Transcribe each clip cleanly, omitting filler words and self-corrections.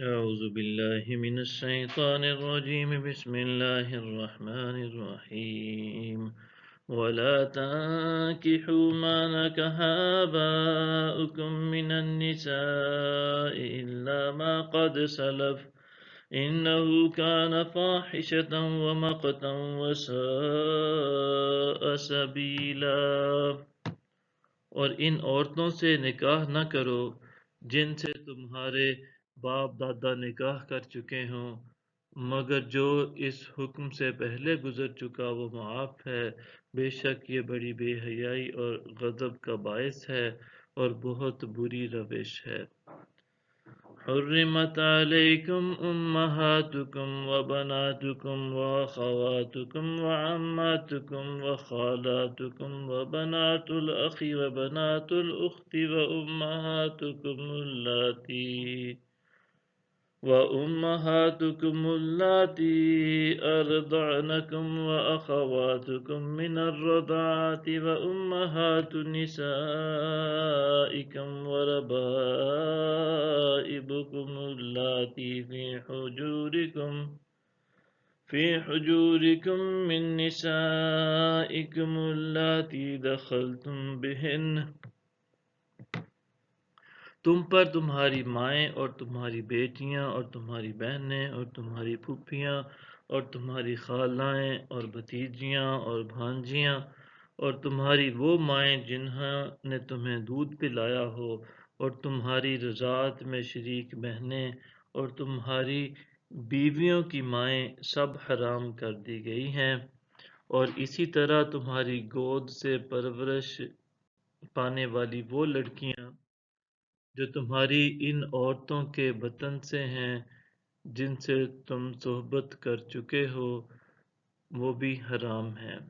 أعوذ بالله من الشيطان الرجيم بسم الله الرحمن الرحيم ولا تنكحوا ما نكح آباؤكم من النساء إلا ما قد سلف إنه كان فاحشة ومقتا وساء سبيلا۔ اور ان عورتوں سے نکاح نہ کرو جن سے تمہارے باپ دادا نکاح کر چکے ہوں، مگر جو اس حکم سے پہلے گزر چکا وہ معاف ہے، بے شک یہ بڑی بے حیائی اور غضب کا باعث ہے اور بہت بری روش ہے۔ حرمت علیکم امہاتکم وبناتکم واخواتکم وعماتکم وخالاتکم وبنات الاخ وبنات الاخت وأمهاتكم اللاتي أرضعنكم وأخواتكم من الرضاعة وأمهات نسائكم وربائبكم اللاتي في حجوركم من نسائكم اللاتي دخلتم بهن۔ تم پر تمہاری مائیں اور تمہاری بیٹیاں اور تمہاری بہنیں اور تمہاری پھوپھیاں اور تمہاری خالائیں اور بھتیجیاں اور بھانجیاں اور تمہاری وہ مائیں جنہوں نے تمہیں دودھ پلایا ہو اور تمہاری رضاعت میں شریک بہنیں اور تمہاری بیویوں کی مائیں سب حرام کر دی گئی ہیں، اور اسی طرح تمہاری گود سے پرورش پانے والی وہ لڑکیاں جو تمہاری ان عورتوں کے بطن سے ہیں جن سے تم صحبت کر چکے ہو، وہ بھی حرام ہیں۔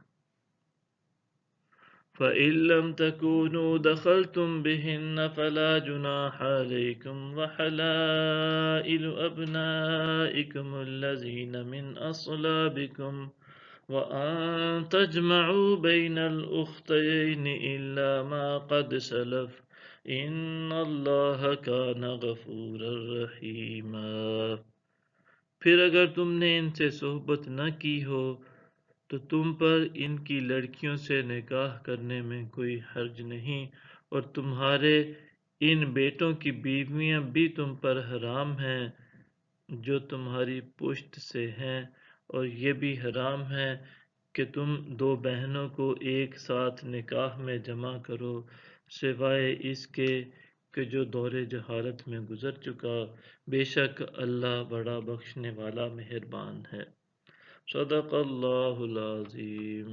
فَإِن لَّمْ تَكُونُوا دَخَلْتُم بِهِنَّ فَلَا جُنَاحَ عَلَيْكُمْ وَحَلَائِلُ أَبْنَائِكُمُ الَّذِينَ مِنْ أَصْلَابِكُمْ وَأَن تَجْمَعُوا بَيْنَ الْأُخْتَيْنِ إِلَّا مَا قَدْ سَلَفَ إِنَّ اللَّهَ كَانَ غَفُورًا رَحِيمًا۔ پھر اگر تم نے ان سے صحبت نہ کی ہو تو تم پر ان کی لڑکیوں سے نکاح کرنے میں کوئی حرج نہیں، اور تمہارے ان بیٹوں کی بیویاں بھی تم پر حرام ہیں جو تمہاری پشت سے ہیں، اور یہ بھی حرام ہے کہ تم دو بہنوں کو ایک ساتھ نکاح میں جمع کرو سوائے اس کے کہ جو دور جہالت میں گزر چکا، بے شک اللہ بڑا بخشنے والا مہربان ہے۔ صدق اللہ العظیم۔